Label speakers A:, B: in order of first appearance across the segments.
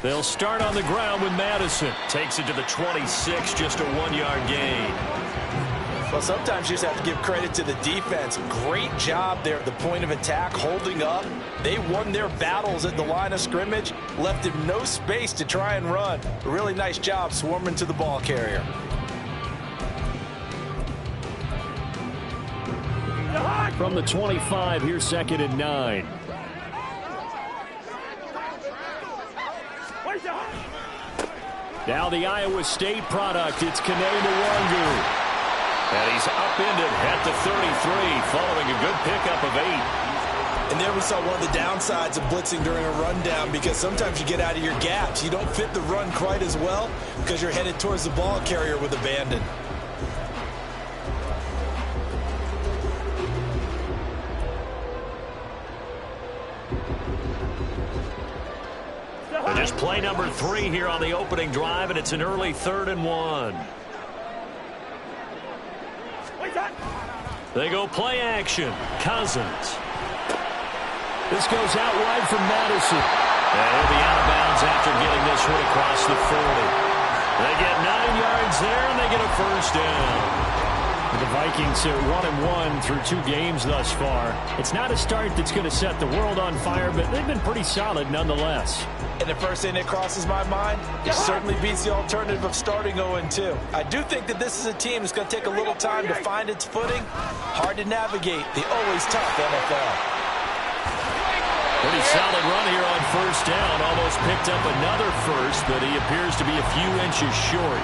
A: They'll start on the ground with Madison. Takes it to the 26, just a 1-yard gain.
B: Well, sometimes you just have to give credit to the defense. Great job there at the point of attack, holding up. They won their battles at the line of scrimmage, left him no space to try and run. A really nice job swarming to the ball carrier.
A: From the 25, here's 2nd and 9. Now the Iowa State product, it's Kene Nwangu. And he's upended at the 33, following a good pickup of 8.
B: And there we saw one of the downsides of blitzing during a rundown, because sometimes you get out of your gaps. You don't fit the run quite as well because you're headed towards the ball carrier with abandon.
A: And just play number 3 here on the opening drive, and it's an early 3rd and 1. They go play action. Cousins. This goes out wide from Madison. And he'll be out of bounds after getting this one across the 40. They get 9 yards there, and they get a first down. The Vikings are 1-1 through 2 games thus far. It's not a start that's going to set the world on fire, but they've been pretty solid nonetheless.
B: And the first thing that crosses my mind, it certainly beats the alternative of starting 0-2. I do think that this is a team that's going to take a little time to find its footing. Hard to navigate the always tough NFL.
A: Pretty solid run here on first down. Almost picked up another first, but he appears to be a few inches short.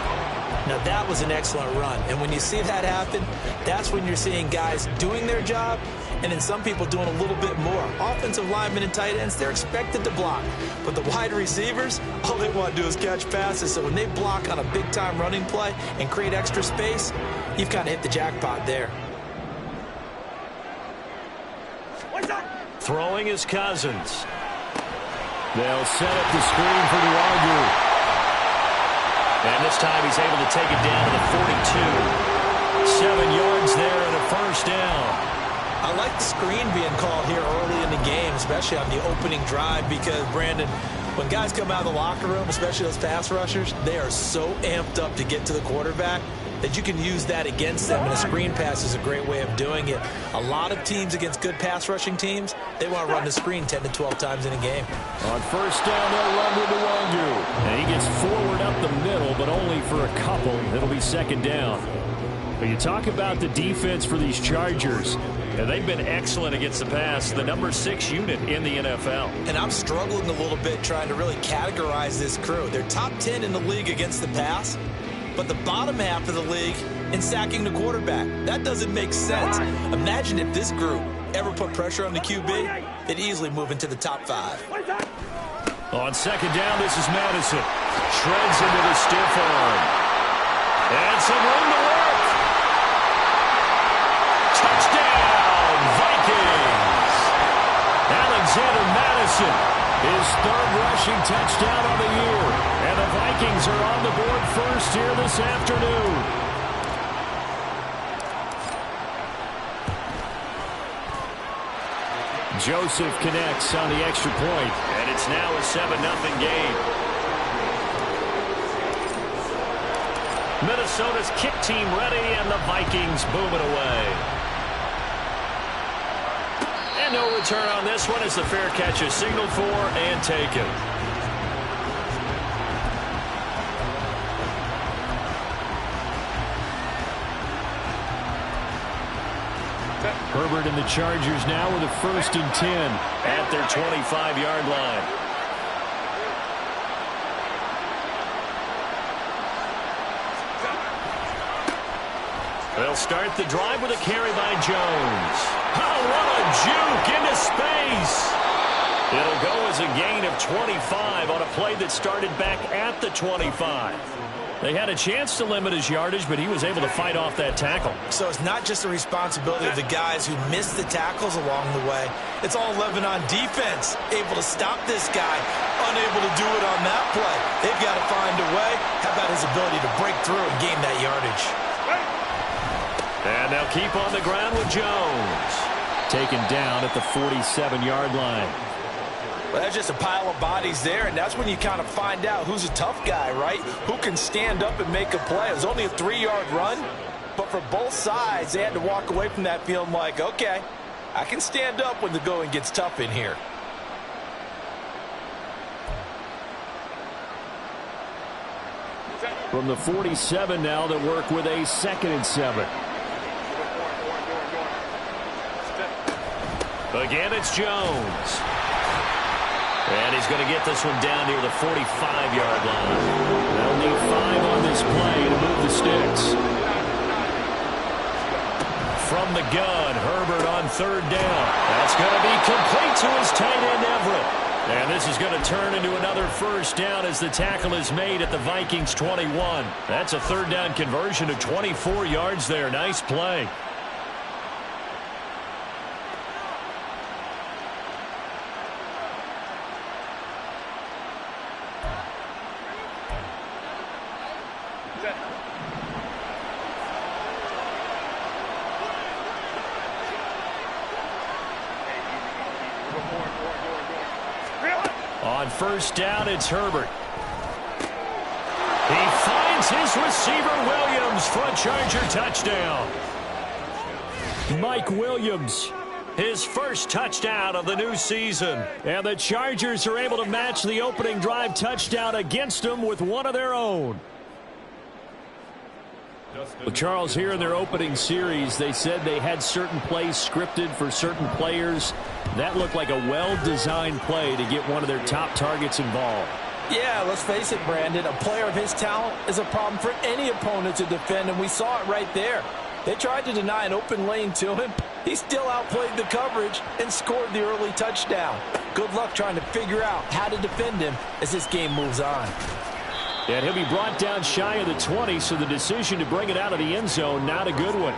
B: Now that was an excellent run, and when you see that happen, that's when you're seeing guys doing their job, and then some people doing a little bit more. Offensive linemen and tight ends, they're expected to block, but the wide receivers, all they want to do is catch passes. So when they block on a big-time running play and create extra space, you've kind of hit the jackpot there.
A: Throwing is Cousins. They'll set up the screen for Nwangu. And this time he's able to take it down to the 42. 7 yards there and a first down.
B: I like the screen being called here early in the game, especially on the opening drive, because, Brandon, when guys come out of the locker room, especially those pass rushers, they are so amped up to get to the quarterback that you can use that against them, and a screen pass is a great way of doing it. A lot of teams against good pass rushing teams, they want to run the screen 10 to 12 times in a game.
A: On first down, they'll run with Nwangu. And he gets forward up the middle, but only for a couple. It'll be 2nd down. But you talk about the defense for these Chargers. And they've been excellent against the pass, the number 6 unit in the NFL.
B: And I'm struggling a little bit trying to really categorize this crew. They're top 10 in the league against the pass, but the bottom half of the league in sacking the quarterback. That doesn't make sense. Imagine if this group ever put pressure on the QB, they'd easily move into the top 5.
A: On 2nd down, this is Madison. Shreds into the stiff arm. And some room to work. Touchdown, Vikings. Alexander Madison, his 3rd rushing touchdown on the year. And the Vikings are on the board first here this afternoon. Joseph connects on the extra point, and it's now a 7-0 game. Minnesota's kick team ready, and the Vikings boom it away. And no return on this one as the fair catch is signaled for and taken. Herbert and the Chargers now with a 1st and 10 at their 25-yard line. They'll start the drive with a carry by Jones. Oh, what a juke into space. It'll go as a gain of 25 on a play that started back at the 25. They had a chance to limit his yardage, but he was able to fight off that tackle.
B: So it's not just the responsibility of the guys who missed the tackles along the way. It's all 11 on defense, able to stop this guy, unable to do it on that play. They've got to find a way. How about his ability to break through and gain that yardage?
A: And they'll keep on the ground with Jones. Taken down at the 47-yard line.
B: Well, that's just a pile of bodies there, and that's when you kind of find out who's a tough guy, right? Who can stand up and make a play. It was only a 3-yard run, but for both sides, they had to walk away from that feeling like, okay, I can stand up when the going gets tough in here.
A: From the 47 now, they work with a 2nd and 7. Again, it's Jones. And he's going to get this one down near the 45-yard line. They'll need 5 on this play to move the sticks. From the gun, Herbert on 3rd down. That's going to be complete to his tight end, Everett. And this is going to turn into another 1st down as the tackle is made at the Vikings 21. That's a 3rd down conversion of 24 yards there. Nice play. On 1st down, it's Herbert. He finds his receiver, Williams, for a Charger touchdown. Mike Williams, his 1st touchdown of the new season. And the Chargers are able to match the opening drive touchdown against them with one of their own. Well, Charles, here in their opening series, they said they had certain plays scripted for certain players. That looked like a well-designed play to get one of their top targets involved.
B: Yeah, let's face it, Brandon. A player of his talent is a problem for any opponent to defend, and we saw it right there. They tried to deny an open lane to him. He still outplayed the coverage and scored the early touchdown. Good luck trying to figure out how to defend him as this game moves on.
A: And he'll be brought down shy of the 20, so the decision to bring it out of the end zone, not a good one.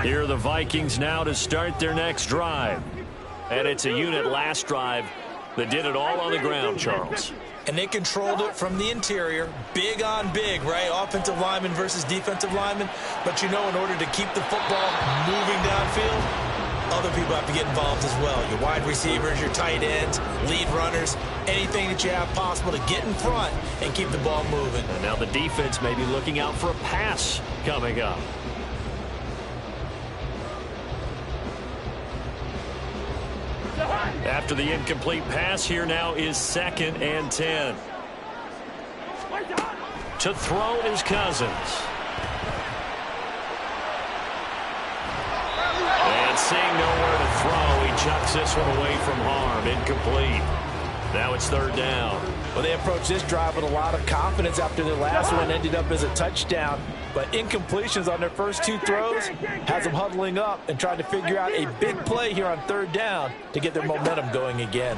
A: Here are the Vikings now to start their next drive. And it's a unit last drive that did it all on the ground, Charles.
B: And they controlled it from the interior. Big on big, right? Offensive lineman versus defensive lineman. But you know, in order to keep the football moving downfield, other people have to get involved as well. Your wide receivers, your tight ends, lead runners, anything that you have possible to get in front and keep the ball moving.
A: And now the defense may be looking out for a pass coming up. After the incomplete pass, here now is 2nd and 10. To throw is Cousins. And seeing nowhere to throw, he chucks this one away from harm. Incomplete. Now it's 3rd down.
B: Well, they approached this drive with a lot of confidence after their last one ended up as a touchdown. But incompletions on their first 2 throws has them huddling up and trying to figure out a big play here on 3rd down to get their momentum going again.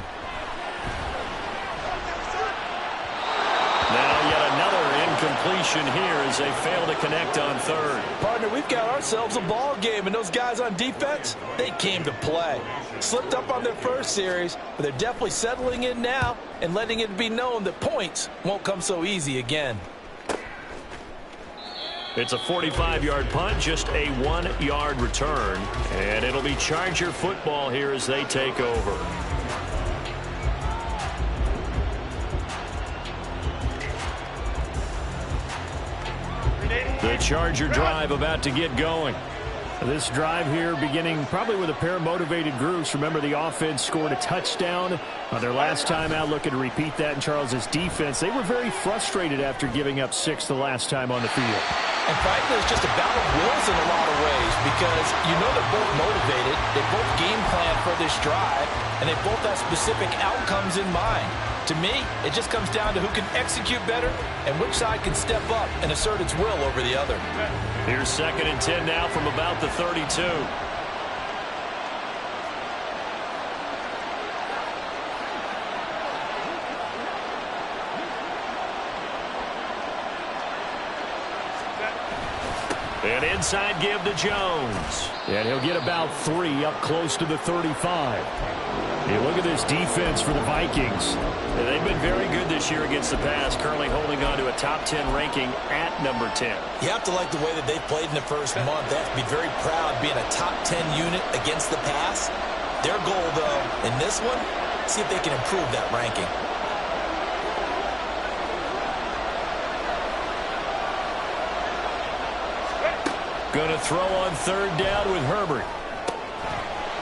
A: Now yet another incompletion here as they fail to connect on 3rd.
B: Partner, we've got ourselves a ball game, and those guys on defense, they came to play. Slipped up on their first series, but they're definitely settling in now and letting it be known that points won't come so easy again.
A: It's a 45-yard punt, just a 1-yard return. And it'll be Charger football here as they take over. The Charger drive about to get going. This drive here beginning probably with a pair of motivated groups. Remember, the offense scored a touchdown on their last time out. Looking to repeat that in Charles's defense. They were very frustrated after giving up 6 the last time on the field.
B: And frankly, it's just a battle of wills in a lot of ways because you know they're both motivated. They both game plan for this drive, and they both have specific outcomes in mind. To me, it just comes down to who can execute better and which side can step up and assert its will over the other.
A: Here's 2nd and 10 now from about the 32. An inside give to Jones. And he'll get about 3 up close to the 35. Hey, look at this defense for the Vikings.
C: And they've been very good this year against the pass, currently holding on to a top 10 ranking at number 10.
B: You have to like the way that they've played in the first month. They have to be very proud being a top 10 unit against the pass. Their goal, though, in this one, see if they can improve that ranking.
A: Going to throw on third down with Herbert.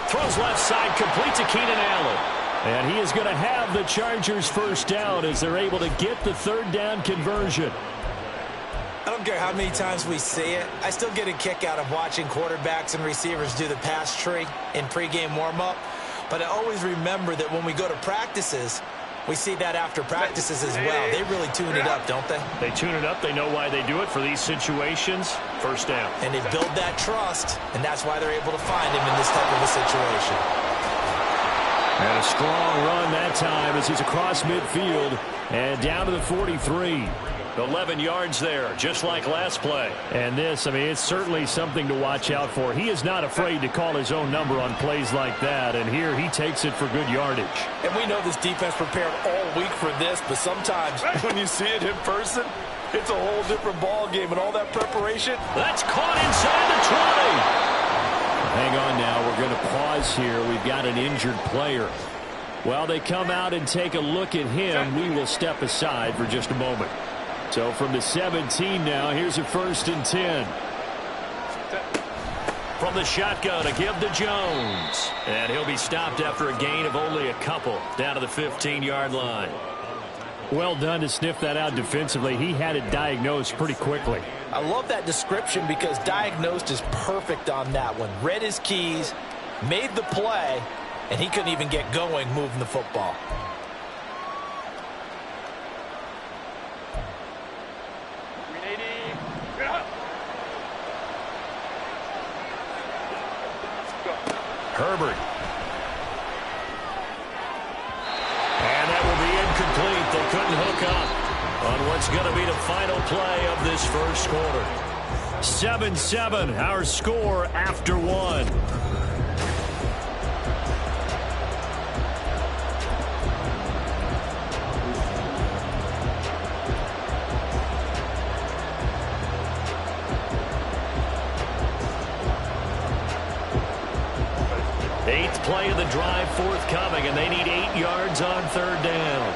A: Throws left side, complete to Keenan Allen. And he is going to have the Chargers first down as they're able to get the third down conversion.
B: I don't care how many times we see it. I still get a kick out of watching quarterbacks and receivers do the pass tree in pregame warm-up. But I always remember that when we go to practices, we see that after practices as well. They really tune it up, don't they?
C: They tune it up. They know why they do it for these situations. First down.
B: And they build that trust, and that's why they're able to find him in this type of a situation.
A: And a strong run that time as he's across midfield and down to the 43.
C: 11 yards there, just like last play.
A: And this, I mean, it's certainly something to watch out for. He is not afraid to call his own number on plays like that, and here he takes it for good yardage.
B: And we know this defense prepared all week for this, but sometimes when you see it in person, it's a whole different ball game, and all that preparation.
A: That's caught inside the 20. Hang on now, we're going to pause here. We've got an injured player. While they come out and take a look at him, we will step aside for just a moment. So from the 17 now, here's a 1st and 10.
C: From the shotgun, a give to Jones. And he'll be stopped after a gain of only a couple, down to the 15-yard line.
A: Well done to sniff that out defensively. He had it diagnosed pretty quickly.
B: I love that description because diagnosed is perfect on that one. Read his keys, made the play, and he couldn't even get going moving the football.
A: Herbert. And that will be incomplete. They couldn't hook up on what's going to be the final play of this first quarter. 7-7, our score after one. Eighth play of the drive forthcoming, and they need 8 yards on third down.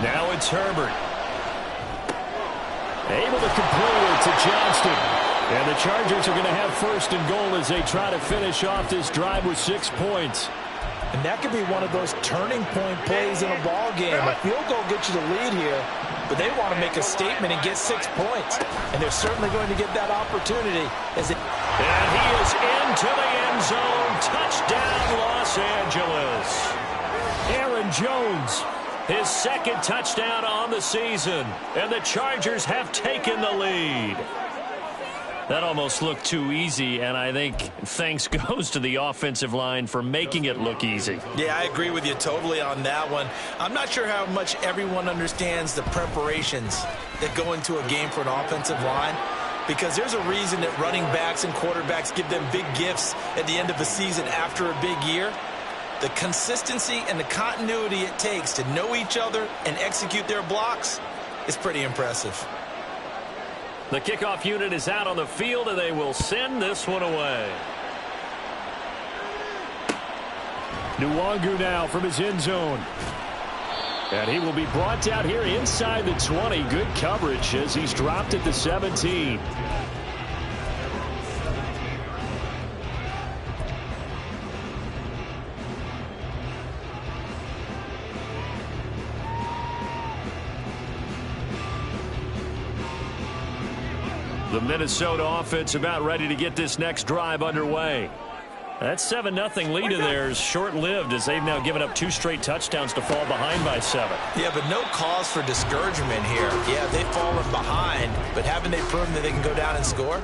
A: Now it's Herbert. Able to complete it to Johnston. And the Chargers are going to have 1st and goal as they try to finish off this drive with 6 points.
B: And that could be one of those turning point plays in a ball game. A field goal gets you the lead here, but they want to make a statement and get 6 points. And they're certainly going to get that opportunity.
A: And he is into the end zone. Touchdown, Los Angeles. Aaron Jones, his 2nd touchdown on the season. And the Chargers have taken the lead. That almost looked too easy, and I think thanks goes to the offensive line for making it look easy.
B: Yeah, I agree with you totally on that one. I'm not sure how much everyone understands the preparations that go into a game for an offensive line, because there's a reason that running backs and quarterbacks give them big gifts at the end of the season after a big year. The consistency and the continuity it takes to know each other and execute their blocks is pretty impressive.
A: The kickoff unit is out on the field, and they will send this one away. Nwangu now from his end zone. And he will be brought down here inside the 20. Good coverage as he's dropped at the 17. The Minnesota offense about ready to get this next drive underway. That 7-0 lead of theirs short-lived as they've now given up 2 straight touchdowns to fall behind by 7.
B: Yeah, but no cause for discouragement here. Yeah, they've fallen behind, but haven't they proven that they can go down and score?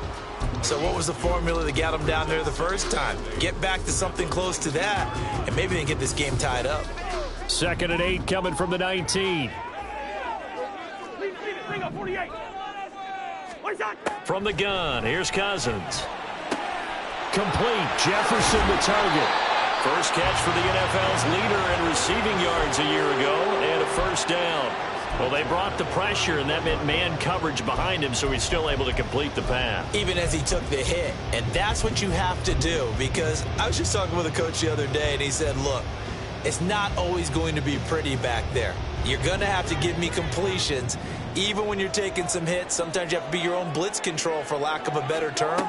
B: So what was the formula that got them down there the first time? Get back to something close to that, and maybe they can get this game tied up.
A: 2nd and 8 coming from the 19.
C: From the gun, here's Cousins. Complete. Jefferson the target. First catch for the NFL's leader in receiving yards a year ago, and a first down. Well, they brought the pressure, and that meant man coverage behind him, so he's still able to complete the pass.
B: Even as he took the hit. And that's what you have to do, because I was just talking with a coach the other day, and he said, look, it's not always going to be pretty back there. You're going to have to give me completions, even when you're taking some hits. Sometimes you have to be your own blitz control, for lack of a better term.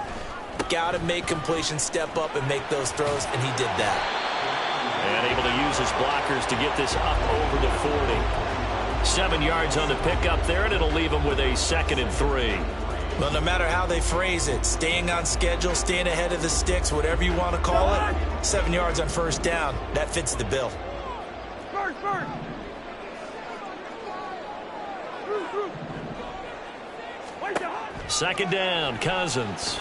B: Got to make completions, step up, and make those throws, and he did that.
C: And able to use his blockers to get this up over the 40. 7 yards on the pickup there, and it'll leave him with a 2nd and 3.
B: Well, no matter how they phrase it, staying on schedule, staying ahead of the sticks, whatever you want to call it, 7 yards on first down, that fits the bill.
C: Second down, Cousins.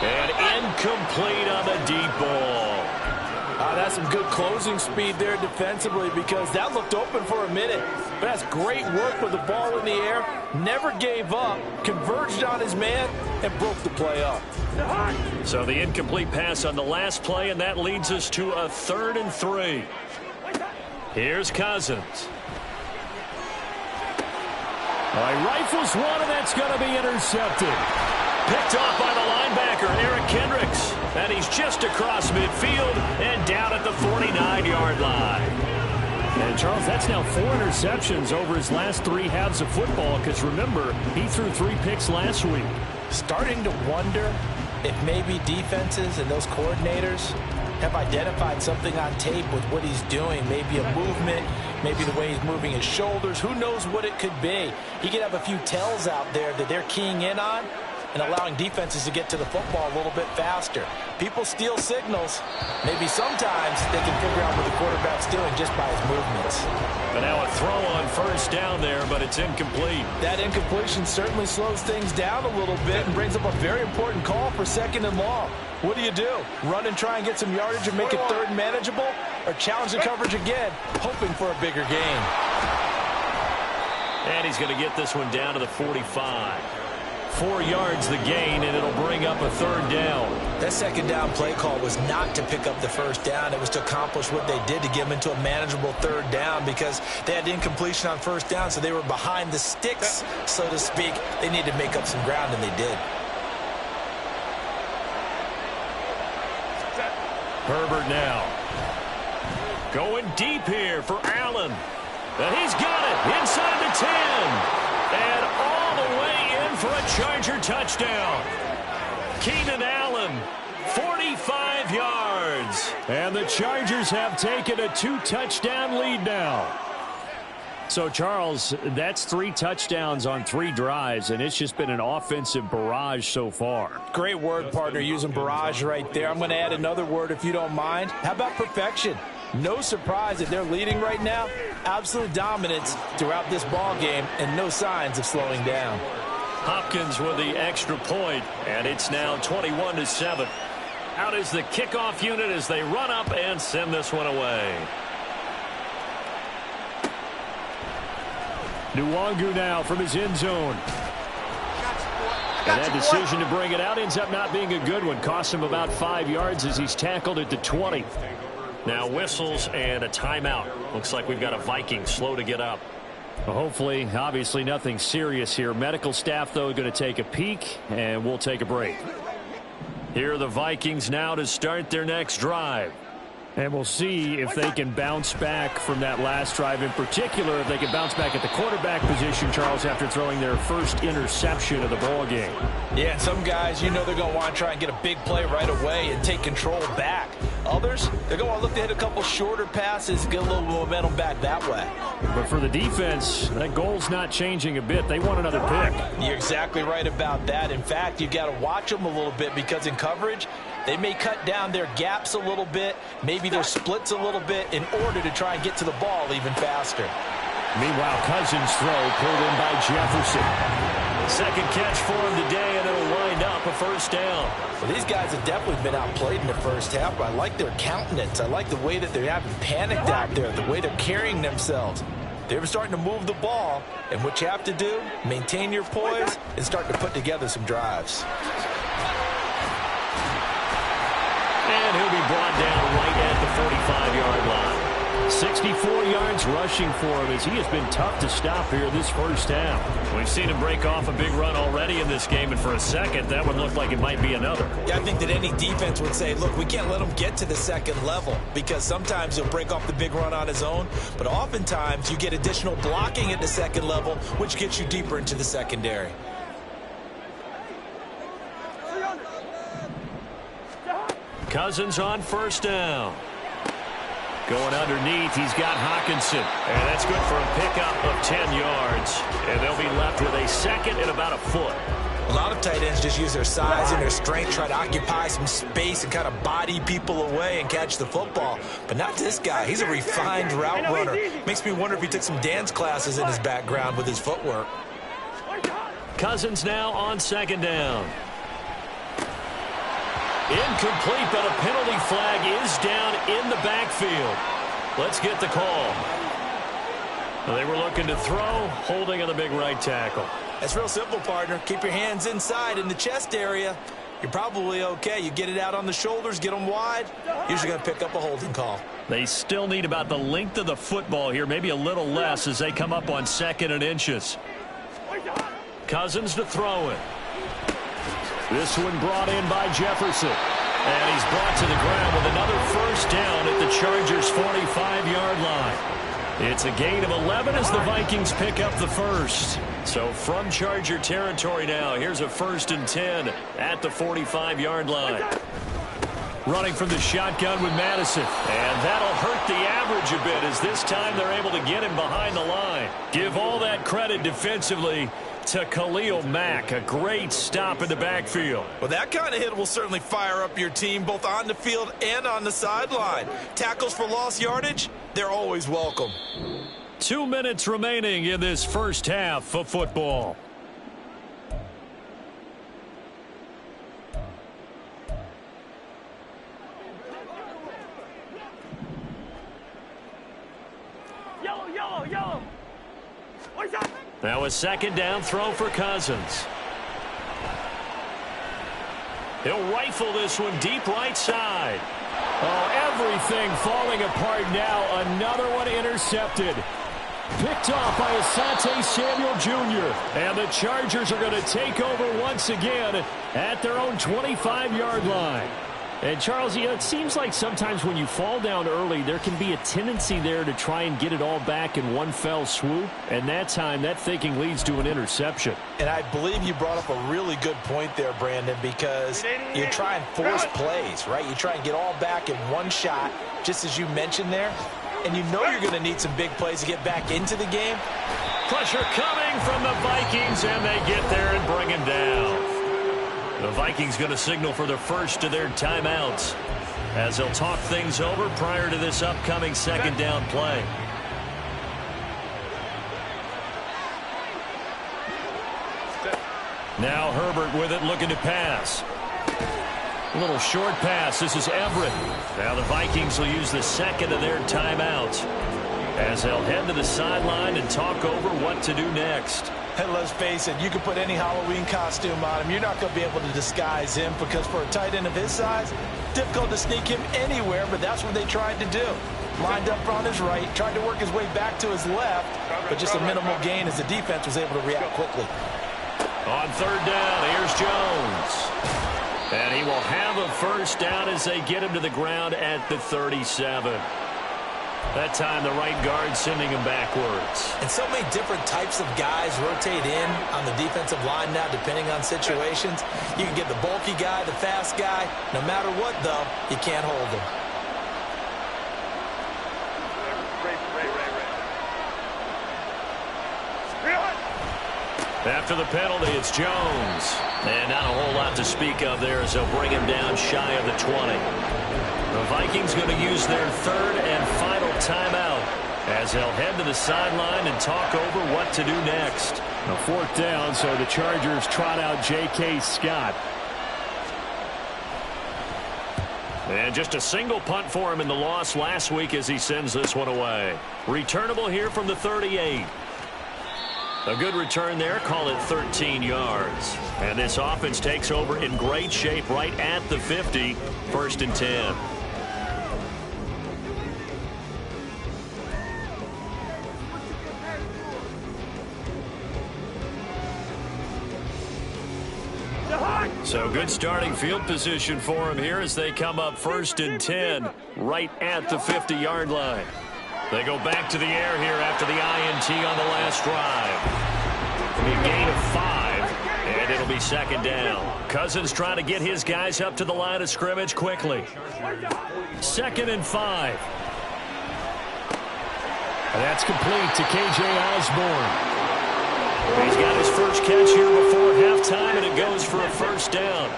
C: And incomplete on the deep ball.
D: That's some good closing speed there defensively, because that looked open for a minute. But that's great work with the ball in the air. Never gave up, converged on his man, and broke the play up.
C: So the incomplete pass on the last play, and that leads us to a 3rd and 3. Here's Cousins.
A: He rifles one, and that's going to be intercepted.
C: Picked off by the linebacker, Eric Kendricks. And he's just across midfield and down at the 49-yard line.
A: And, Charles, that's now 4 interceptions over his last 3 halves of football, because, remember, he threw 3 picks last week.
B: Starting to wonder if maybe defenses and those coordinators have identified something on tape with what he's doing. Maybe a movement, maybe the way he's moving his shoulders. Who knows what it could be? He could have a few tells out there that they're keying in on and allowing defenses to get to the football a little bit faster. People steal signals. Maybe sometimes they can figure out what the quarterback's doing just by his movements.
C: But now a throw on first down there, but it's incomplete.
D: That incompletion certainly slows things down a little bit and brings up a very important call for 2nd and long. What do? Run and try and get some yardage and make it 3rd and manageable? Or challenge the coverage again, hoping for a bigger gain?
C: And he's going to get this one down to the 45. 4 yards the gain, and it'll bring up a 3rd down.
B: That 2nd down play call was not to pick up the first down. It was to accomplish what they did, to get them into a manageable 3rd down, because they had incompletion on first down, so they were behind the sticks, so to speak. They needed to make up some ground, and they did.
C: Herbert now. Going deep here for Allen. And he's got it inside the 10. And all the way in for a Charger touchdown. Keenan Allen, 45 yards.
A: And the Chargers have taken a 2-touchdown lead now. So, Charles, that's 3 touchdowns on 3 drives, and it's just been an offensive barrage so far.
D: Great word, partner, using barrage right there. I'm going to add another word if you don't mind. How about perfection? No surprise that they're leading right now. Absolute dominance throughout this ball game, and no signs of slowing down.
C: Hopkins with the extra point, and it's now 21-7. Out is the kickoff unit as they run up and send this one away.
A: Nwangu now from his end zone. And that decision to bring it out ends up not being a good one. Costs him about 5 yards as he's tackled at the 20.
C: Now whistles and a timeout. Looks like we've got a Viking slow to get up.
A: Well, hopefully, obviously nothing serious here. Medical staff, though, going to take a peek, and we'll take a break.
C: Here are the Vikings now to start their next drive.
A: And we'll see if they can bounce back from that last drive. In particular, if they can bounce back at the quarterback position, Charles, after throwing their first interception of the ball game.
D: Yeah, some guys, you know they're going to want to try and get a big play right away and take control back. Others, they're going to want to look to hit a couple shorter passes, get a little momentum back that way.
A: But for the defense, that goal's not changing a bit. They want another pick.
D: You're exactly right about that. In fact, you've got to watch them a little bit, because in coverage, they may cut down their gaps a little bit, maybe their splits a little bit, in order to try and get to the ball even faster.
A: Meanwhile, Cousins' throw pulled in by Jefferson.
C: Second catch for him today, and it'll wind up a first down.
D: Well, these guys have definitely been outplayed in the first half, but I like their countenance. I like the way that they haven't panicked out there, the way they're carrying themselves.
B: They're starting to move the ball, and what you have to do, maintain your poise and start to put together some drives.
A: And he'll be brought down right at the 45-yard line. 64 yards rushing for him as he has been tough to stop here this first half. We've seen him break off a big run already in this game, and for a second, that would look like it might be another.
B: Yeah, I think that any defense would say, look, we can't let him get to the second level because sometimes he'll break off the big run on his own, but oftentimes you get additional blocking at the second level, which gets you deeper into the secondary.
A: Cousins on first down. Going underneath, he's got Hawkinson. And that's good for a pickup of 10 yards. And they'll be left with a second and about a foot.
B: A lot of tight ends just use their size and their strength, try to occupy some space and kind of body people away and catch the football. But not this guy. He's a refined route runner. Makes me wonder if he took some dance classes in his background with his footwork.
A: Cousins now on second down. Incomplete, but a penalty flag is down in the backfield. Let's get the call. They were looking to throw, holding on the big right tackle.
B: That's real simple, partner. Keep your hands inside in the chest area. You're probably okay. You get it out on the shoulders, get them wide. Usually going to pick up a holding call.
A: They still need about the length of the football here, maybe a little less as they come up on second and inches. Cousins to throw it. This one brought in by Jefferson. And he's brought to the ground with another first down at the Chargers' 45-yard line. It's a gain of 11 as the Vikings pick up the first. So from Charger territory now, here's a 1st and 10 at the 45-yard line. Running from the shotgun with Madison. And that'll hurt the average a bit as this time they're able to get him behind the line. Give all that credit defensively to Khalil Mack. A great stop in the backfield.
B: Well, that kind of hit will certainly fire up your team both on the field and on the sideline. Tackles for lost yardage, they're always welcome.
A: 2 minutes remaining in this first half of football.
C: Yellow.
A: Now a second down throw for Cousins. He'll rifle this one deep right side. Oh, everything falling apart now. Another one intercepted. Picked off by Asante Samuel Jr. And the Chargers are going to take over once again at their own 25-yard line. And, Charles, it seems like sometimes when you fall down early, there can be a tendency there to try and get it all back in one fell swoop. And that time, that thinking leads to an interception.
B: And I believe you brought up a really good point there, Brandon, because you try and force plays, right? You try and get all back in one shot, just as you mentioned there. And you know you're going to need some big plays to get back into the game.
A: Pressure coming from the Vikings, and they get there and bring him down. The Vikings going to signal for the first of their timeouts as they'll talk things over prior to this upcoming second down play. Now Herbert with it, looking to pass. A little short pass. This is Everett. Now the Vikings will use the second of their timeouts as they'll head to the sideline and talk over what to do next.
B: And let's face it, you can put any Halloween costume on him. You're not going to be able to disguise him because for a tight end of his size, difficult to sneak him anywhere, but that's what they tried to do. Lined up on his right, tried to work his way back to his left, but just a minimal gain as the defense was able to react quickly.
A: On third down, here's Jones. And he will have a first down as they get him to the ground at the 37. That time the right guard sending him backwards.
B: And so many different types of guys rotate in on the defensive line now depending on situations. You can get the bulky guy, the fast guy. No matter what, though, you can't hold him.
A: After the penalty, it's Jones. And not a whole lot to speak of there as they'll bring him down shy of the 20. The Vikings going to use their third and final timeout as they'll head to the sideline and talk over what to do next.
C: A fourth down, so the Chargers trot out J.K. Scott. And just a single punt for him in the loss last week as he sends this one away. Returnable here from the 38. A good return there, call it 13 yards. And this offense takes over in great shape right at the 50, 1st and 10. So good starting field position for him here as they come up 1st and 10 right at the 50-yard line. They go back to the air here after the INT on the last drive. A gain of 5, and it'll be 2nd down. Cousins trying to get his guys up to the line of scrimmage quickly. 2nd and 5.
A: And that's complete to K.J. Osborne.
C: He's got his first catch here before halftime, and it goes for a 1st down.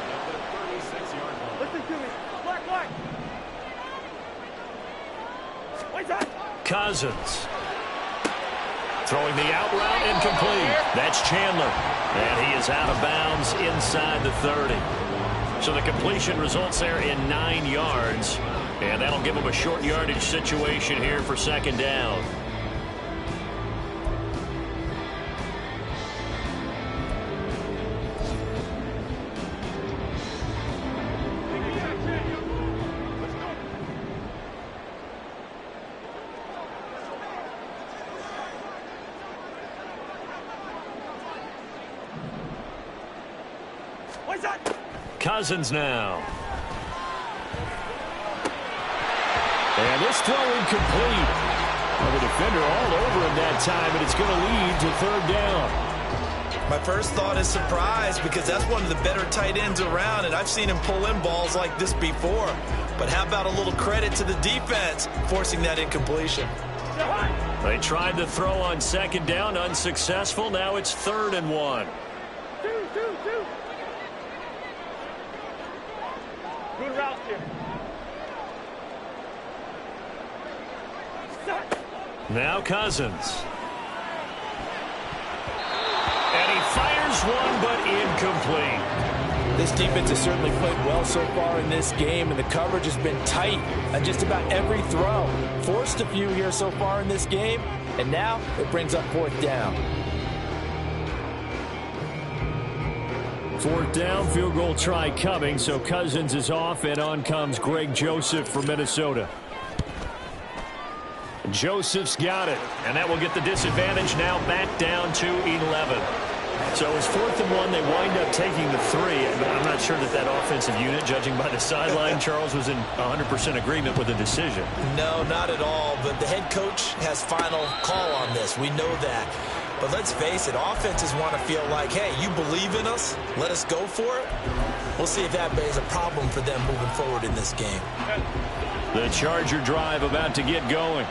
C: Cousins. Throwing the out route incomplete. That's Chandler. And he is out of bounds inside the 30. So the completion results there in 9 yards. And that'll give him a short yardage situation here for 2nd down. Cousins now.
A: And this throw incomplete. Well, the defender all over him that time, and it's going to lead to 3rd down.
B: My first thought is surprise because that's one of the better tight ends around, and I've seen him pull in balls like this before. But how about a little credit to the defense forcing that incompletion?
C: They tried to throw on 2nd down, unsuccessful. Now it's 3rd and 1.
E: Good route here.
C: Now Cousins. And he fires one, but incomplete.
D: This defense has certainly played well so far in this game, and the coverage has been tight on just about every throw. Forced a few here so far in this game, and now it brings up 4th down.
A: 4th down, field goal try coming, so Cousins is off, and on comes Greg Joseph from Minnesota. Joseph's got it,
C: and that will get the disadvantage now back down to 11. So it's 4th and 1. They wind up taking the 3. I'm not sure that offensive unit, judging by the sideline, Charles, was in 100% agreement with the decision.
B: No, not at all. But the head coach has final call on this. We know that. But let's face it, offenses want to feel like, hey, you believe in us, let us go for it. We'll see if that is a problem for them moving forward in this game.
A: The Charger drive about to get going.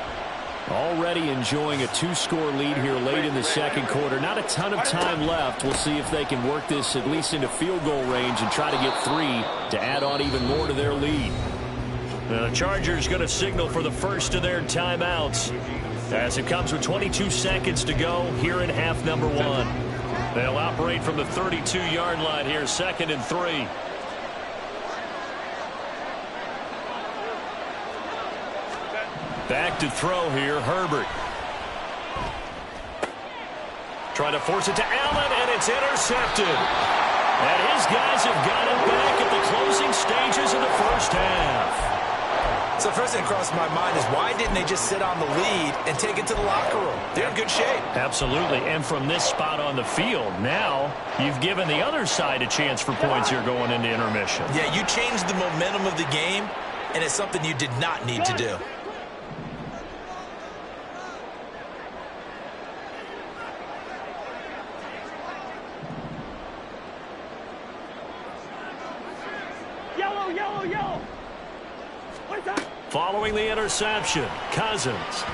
A: Already enjoying a 2-score lead here late in the 2nd quarter. Not a ton of time left. We'll see if they can work this at least into field goal range and try to get 3 to add on even more to their lead.
C: The Chargers going to signal for the first of their timeouts as it comes with 22 seconds to go here in half number 1. They'll operate from the 32-yard line here, 2nd and 3.
A: Back to throw here, Herbert.
C: Trying to force it to Allen, and it's intercepted. And his guys have got it back at the closing stages of the 1st half.
B: So first thing that crossed my mind is why didn't they just sit on the lead and take it to the locker room? They're in good shape.
C: Absolutely, and from this spot on the field, now you've given the other side a chance for points here going into intermission.
B: Yeah, you changed the momentum of the game, and it's something you did not need to do.
E: Yellow.
C: Following the interception, Cousins.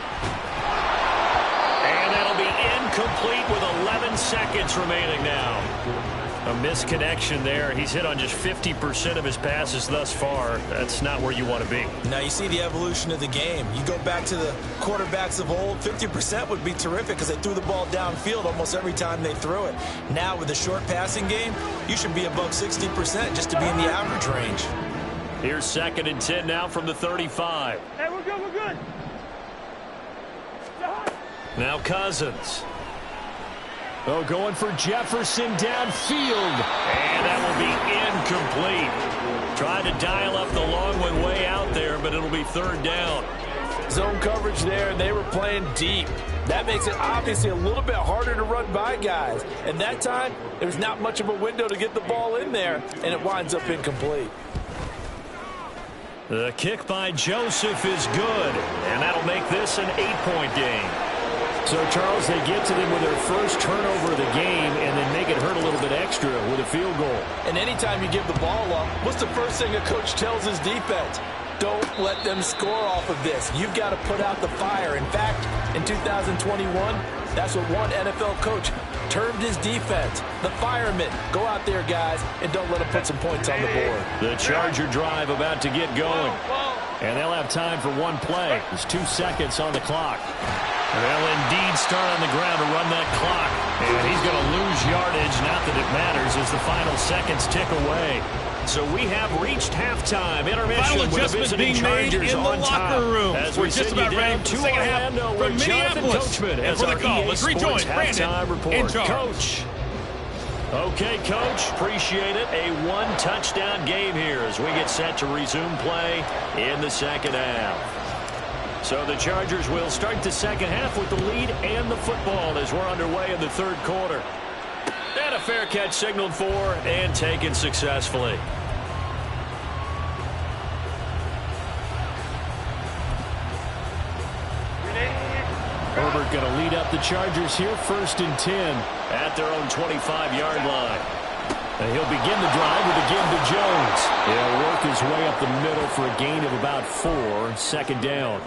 C: And that'll be incomplete with 11 seconds remaining now. A misconnection there. He's hit on just 50% of his passes thus far. That's not where you want to be.
B: Now you see the evolution of the game. You go back to the quarterbacks of old, 50% would be terrific because they threw the ball downfield almost every time they threw it. Now with the short passing game, you should be above 60% just to be in the average range.
C: Here's 2nd and 10 now from the 35.
E: Hey, we're good, we're good.
C: Now Cousins.
A: Oh, going for Jefferson downfield.
C: And that will be incomplete. Tried to dial up the long one way out there, but it'll be 3rd down.
D: Zone coverage there, and they were playing deep. That makes it obviously a little bit harder to run by guys. And that time, there was not much of a window to get the ball in there, and it winds up incomplete.
C: The kick by Joseph is good, and that'll make this an 8-point game.
A: So, Charles, they get to them with their first turnover of the game and then make it hurt a little bit extra with a field goal.
D: And anytime you give the ball up, what's the first thing a coach tells his defense? Don't let them score off of this. You've got to put out the fire. In fact, in 2021, that's what one NFL coach termed his defense. The firemen. Go out there, guys, and don't let them put some points on the board.
C: The Charger drive about to get going.
A: And they'll have time for one play. There's 2 seconds on the clock.
C: They'll indeed start on the ground to run that clock. And he's going to lose yardage. Not that it matters as the final seconds tick away. So we have reached halftime. Intermission
F: Final
C: with the
F: adjustment
C: visiting
F: being made
C: Chargers
F: in the
C: on
F: locker
C: top.
F: room.
C: As
F: We're
C: we
F: just
C: send you
F: about ready
C: down
F: for
C: to
F: the second half
C: Orlando
F: from
C: with Jonathan
F: Minneapolis.
C: Coachman
F: And
C: as
F: for the
C: our
F: call,
C: EA
F: let's
C: Sports
F: rejoin Brandon
C: halftime report.
F: in charge.
C: Coach. Okay, Coach, appreciate it. A one-touchdown game here as we get set to resume play in the second half. So the Chargers will start the second half with the lead and the football as we're underway in the 3rd quarter. And a fair catch signaled for and taken successfully.
A: Herbert going to lead up the Chargers here, 1st and 10.
C: At their own 25-yard line.
A: And he'll begin the drive with a give to Jones. He'll work his way up the middle for a gain of about 4, 2nd down.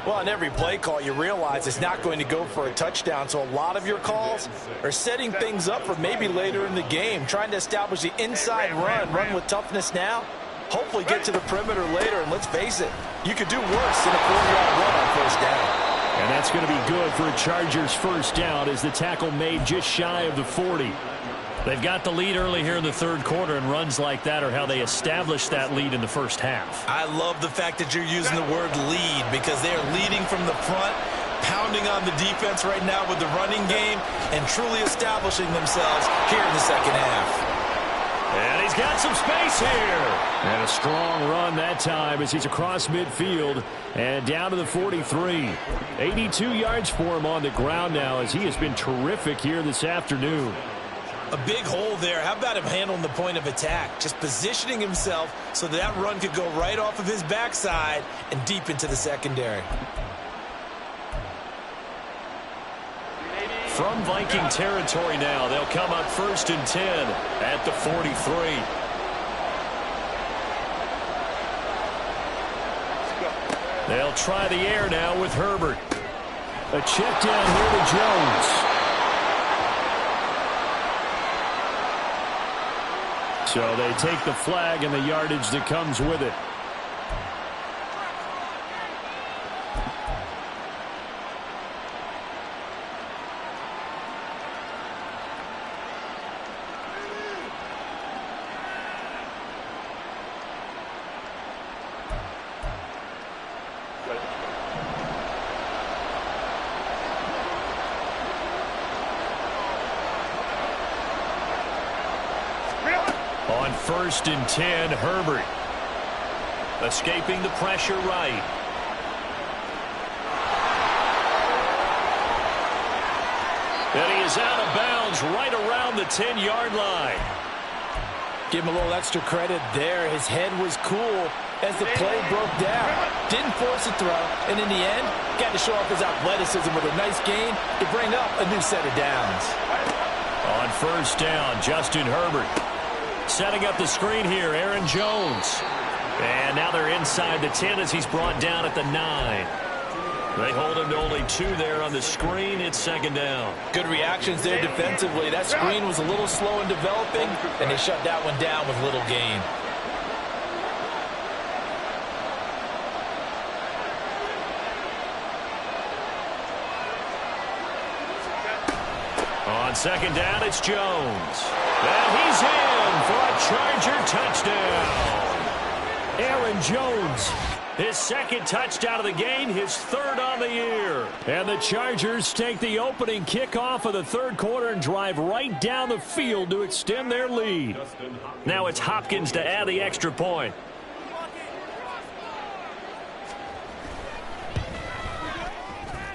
D: Well, on every play call, you realize it's not going to go for a touchdown, so a lot of your calls are setting things up for maybe later in the game, trying to establish the inside run with toughness now, hopefully get to the perimeter later, and let's face it, you could do worse than a 4-yard run on 1st down.
A: And that's going to be good for a Chargers 1st down as the tackle made just shy of the 40.
C: They've got the lead early here in the 3rd quarter, and runs like that are how they establish that lead in the first half.
B: I love the fact that you're using the word lead because they are leading from the front, pounding on the defense right now with the running game, and truly establishing themselves here in the second half.
C: And he's got some space here.
A: And a strong run that time as he's across midfield and down to the 43. 82 yards for him on the ground now as he has been terrific here this afternoon.
B: A big hole there. How about him handling the point of attack? Just positioning himself so that run could go right off of his backside and deep into the secondary.
C: From Viking territory now, they'll come up 1st and 10 at the 43. They'll try the air now with Herbert.
A: A check down here to Jones. So they take the flag and the yardage that comes with it.
C: On 1st and 10, Herbert. Escaping the pressure right. And he is out of bounds right around the 10-yard line.
D: Give him a little extra credit there. His head was cool as the play broke down. Didn't force a throw, and in the end, got to show off his athleticism with a nice gain to bring up a new set of downs.
C: On 1st down, Justin Herbert. Setting up the screen here, Aaron Jones. And now they're inside the 10 as he's brought down at the 9. They hold him to only 2 there on the screen. It's 2nd down.
D: Good reactions there defensively. That screen was a little slow in developing, and they shut that one down with little gain.
C: On 2nd down, it's Jones. And he's in for a Charger touchdown.
A: Aaron Jones. His second touchdown of the game, his third on the year. And the Chargers take the opening kickoff of the third quarter and drive right down the field to extend their lead. Now it's Hopkins to add the extra point.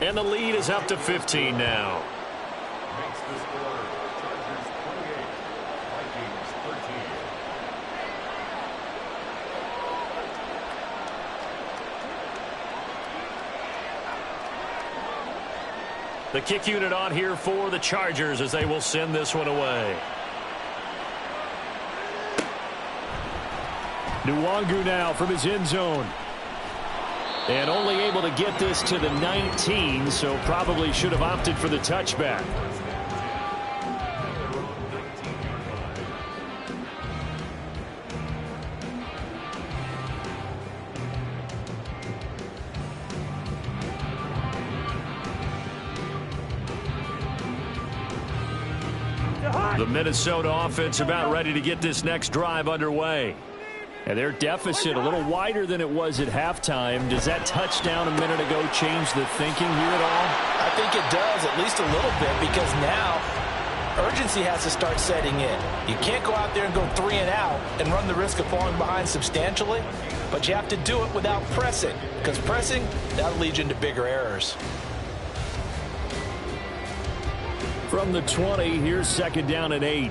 A: And the lead is up to 15 now. The kick unit on here for the Chargers as they will send this one away. Nwangu now from his end zone. And only able to get this to the 19, so probably should have opted for the touchback. The Minnesota offense about ready to get this next drive underway. And their deficit a little wider than it was at halftime. Does that touchdown a minute ago change the thinking here at all?
D: I think it does, at least a little bit, because now urgency has to start setting in. You can't go out there and go 3 and out and run the risk of falling behind substantially, but you have to do it without pressing, because pressing, that'll lead you into bigger errors.
A: From the 20, here's second down and 8.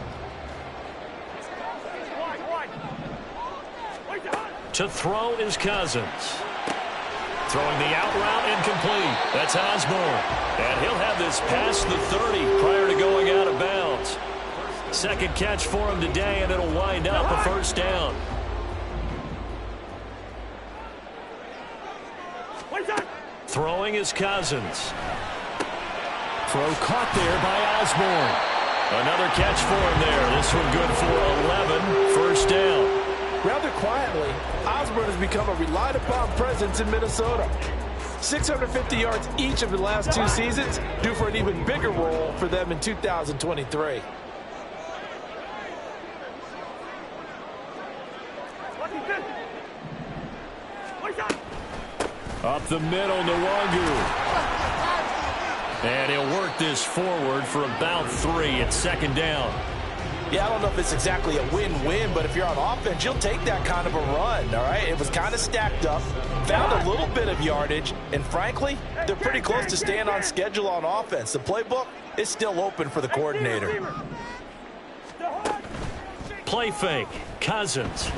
A: To throw is Cousins. Throwing the out route incomplete. That's Osborne. And he'll have this past the 30 prior to going out of bounds. Second catch for him today, and it'll wind up a first down. Throwing is Cousins. Throw caught there by Osborne. Another catch for him there. This one good for 11. First down.
D: Rather quietly, Osborne has become a relied-upon presence in Minnesota. 650 yards each of the last 2 seasons, due for an even bigger role for them in 2023.
A: Up the middle, Nwangu. And he'll work this forward for about 3 at second down.
D: Yeah, I don't know if it's exactly a win-win, but if you're on offense, you'll take that kind of a run, all right? It was kind of stacked up, found a little bit of yardage, and frankly, they're pretty close to staying on schedule on offense. The playbook is still open for the coordinator.
A: Play fake, Cousins.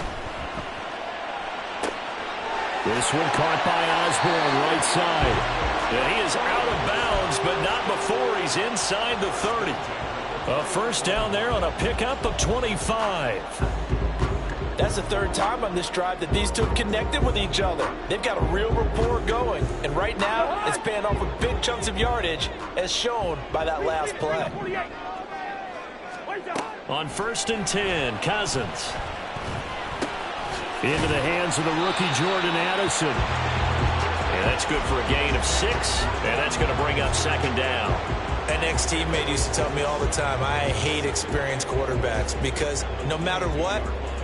A: This one caught by Osborne, right side. And he is out of bounds, but not before he's inside the 30. A first down there on a pickup of 25.
D: That's the third time on this drive that these two have connected with each other. They've got a real rapport going. And right now, it's paying off with big chunks of yardage, as shown by that last play.
A: On 1st and 10, Cousins. Into the hands of the rookie Jordan Addison. And that's good for a gain of 6. And that's going to bring up second down.
B: An ex-teammate used to tell me all the time, I hate experienced quarterbacks because no matter what,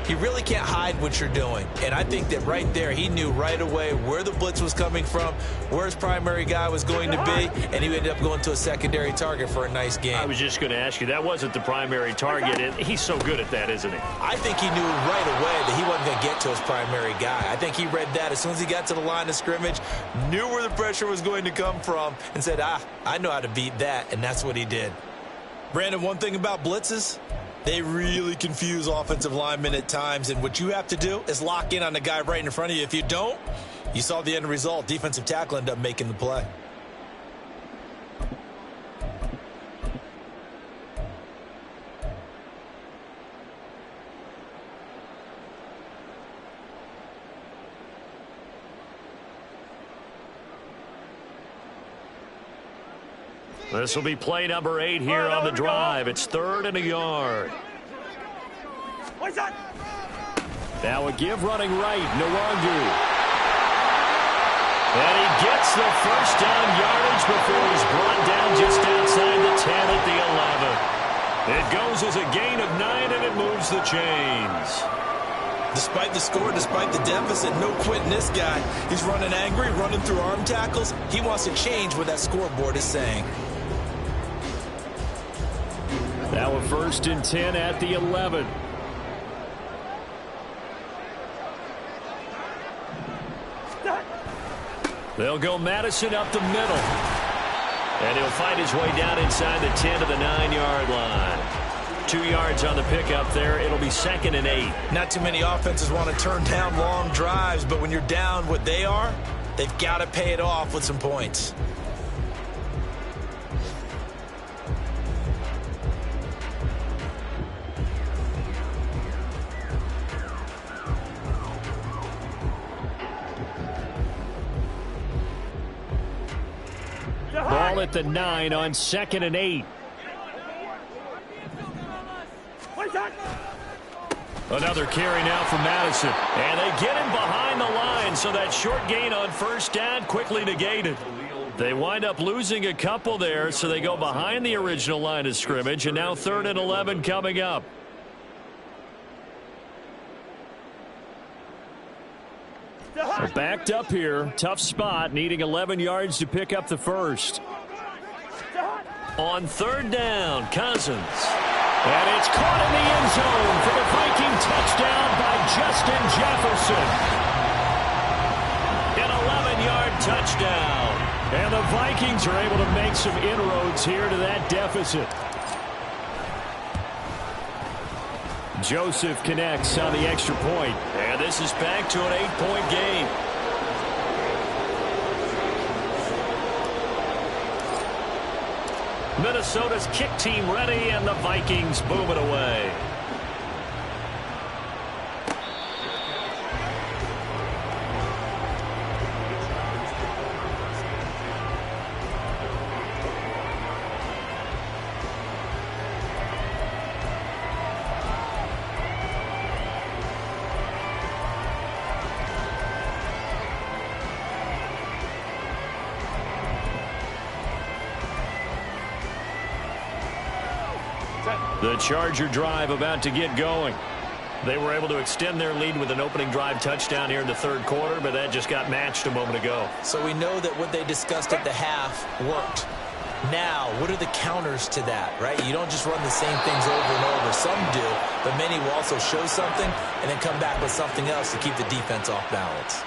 B: you really can't hide what you're doing. And I think that right there, he knew right away where the blitz was coming from, where his primary guy was going to be, and he ended up going to a secondary target for a nice game.
A: I was just going to ask you, that wasn't the primary target, and he's so good at that, isn't he?
B: I think he knew right away that he wasn't going to get to his primary guy. I think he read that as soon as he got to the line of scrimmage, knew where the pressure was going to come from, and said, I know how to beat that, and that's what he did. Brandon, one thing about blitzes, they really confuse offensive linemen at times, and what you have to do is lock in on the guy right in front of you. If you don't, you saw the end result. Defensive tackle ended up making the play.
A: This will be play number 8 here on the drive. It's 3rd and a yard. Now a give running right, Nwangu. And he gets the first down yardage before he's brought down just outside the 10 at the 11. It goes as a gain of 9, and it moves the chains.
B: Despite the score, despite the deficit, no quitting this guy. He's running angry, running through arm tackles. He wants to change what that scoreboard is saying.
A: Now a 1st and 10 at the 11. They'll go Madison up the middle. And he'll find his way down inside the 10 to the 9-yard line. 2 yards on the pickup there. It'll be 2nd and 8.
B: Not too many offenses want to turn down long drives, but when you're down what they are, they've got to pay it off with some points.
A: Ball at the 9 on 2nd and 8. Another carry now for Madison. And they get him behind the line, so that short gain on 1st down quickly negated. They wind up losing a couple there, so they go behind the original line of scrimmage, and now 3rd and 11 coming up. So backed up here, tough spot, needing 11 yards to pick up the 1st. On 3rd down, Cousins. And it's caught in the end zone for the Viking touchdown by Justin Jefferson. An 11-yard touchdown. And the Vikings are able to make some inroads here to that deficit. Joseph connects on the extra point.
C: And this is back to an 8-point game.
A: Minnesota's kick team ready, and the Vikings boom it away. The Charger drive about to get going. They were able to extend their lead with an opening drive touchdown here in the 3rd quarter, but that just got matched a moment ago.
B: So we know that what they discussed at the half worked. Now, what are the counters to that, right? You don't just run the same things over and over. Some do, but many will also show something and then come back with something else to keep the defense off balance.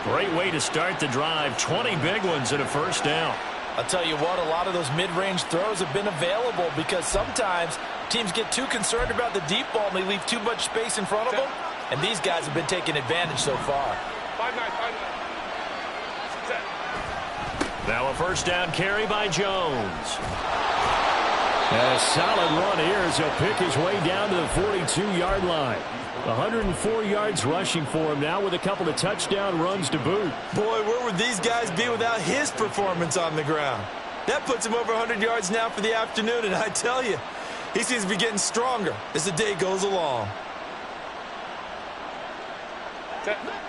A: Great way to start the drive. 20 big ones and a 1st down.
D: I'll tell you what, a lot of those mid-range throws have been available because sometimes teams get too concerned about the deep ball and they leave too much space in front of them. And these guys have been taking advantage so far.
E: 5-9.
A: Now a 1st down carry by Jones. And a solid run here as he'll pick his way down to the 42-yard line. 104 yards rushing for him now with a couple of touchdown runs to boot.
B: Boy, where would these guys be without his performance on the ground? That puts him over 100 yards now for the afternoon, and I tell you, he seems to be getting stronger as the day goes along.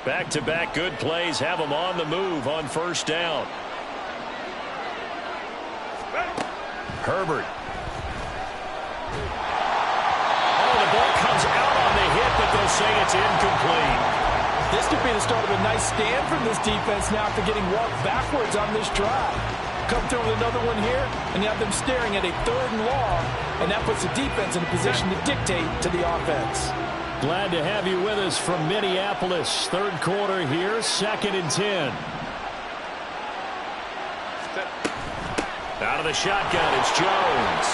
A: Back-to-back good plays have him on the move on 1st down. Herbert. Oh, the ball comes out on the hit, but they'll say it's incomplete.
D: This could be the start of a nice stand from this defense now after getting walked backwards on this drive. Come through with another one here, and you have them staring at a 3rd and long, and that puts the defense in a position to dictate to the offense.
A: Glad to have you with us from Minneapolis. 3rd quarter here, 2nd and 10. Out of the shotgun, it's Jones.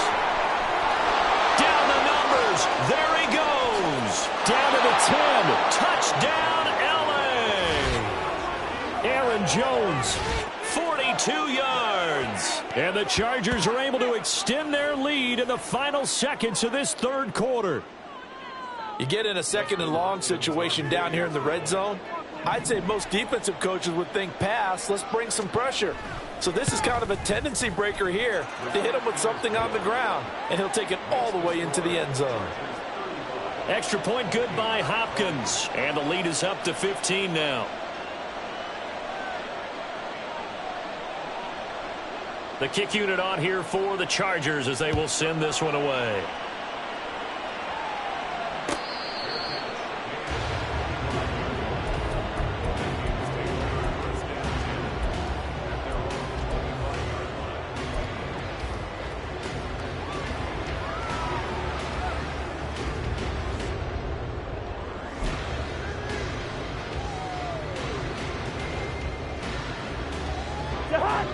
A: Down the numbers. There he goes. Down to the 10. Touchdown, L.A. Aaron Jones, 42 yards. And the Chargers are able to extend their lead in the final seconds of this 3rd quarter.
D: You get in a 2nd and long situation down here in the red zone. I'd say most defensive coaches would think pass. Let's bring some pressure. So this is kind of a tendency breaker here to hit him with something on the ground, and he'll take it all the way into the end zone.
A: Extra point good by Hopkins, and the lead is up to 15 now. The kick unit on here for the Chargers as they will send this one away.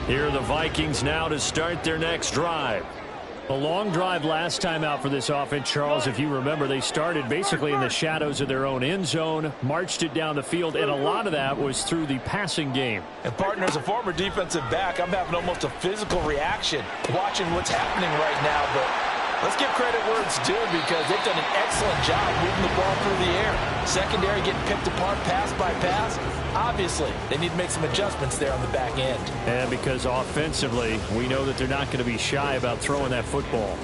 C: Here are the Vikings now to start their next drive.
A: A long drive last time out for this offense, Charles. If you remember, they started basically in the shadows of their own end zone, marched it down the field, and a lot of that was through the passing game.
D: And, partner, as a former defensive back, I'm having almost a physical reaction watching what's happening right now. But let's give credit where it's due because they've done an excellent job moving the ball through the air. Secondary getting picked apart pass by pass. Obviously, they need to make some adjustments there on the back end.
A: And because offensively, we know that they're not going to be shy about throwing that football.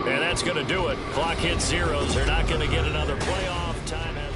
C: And that's going to do it. Clock hits zeros. They're not going to get another playoff. Time has...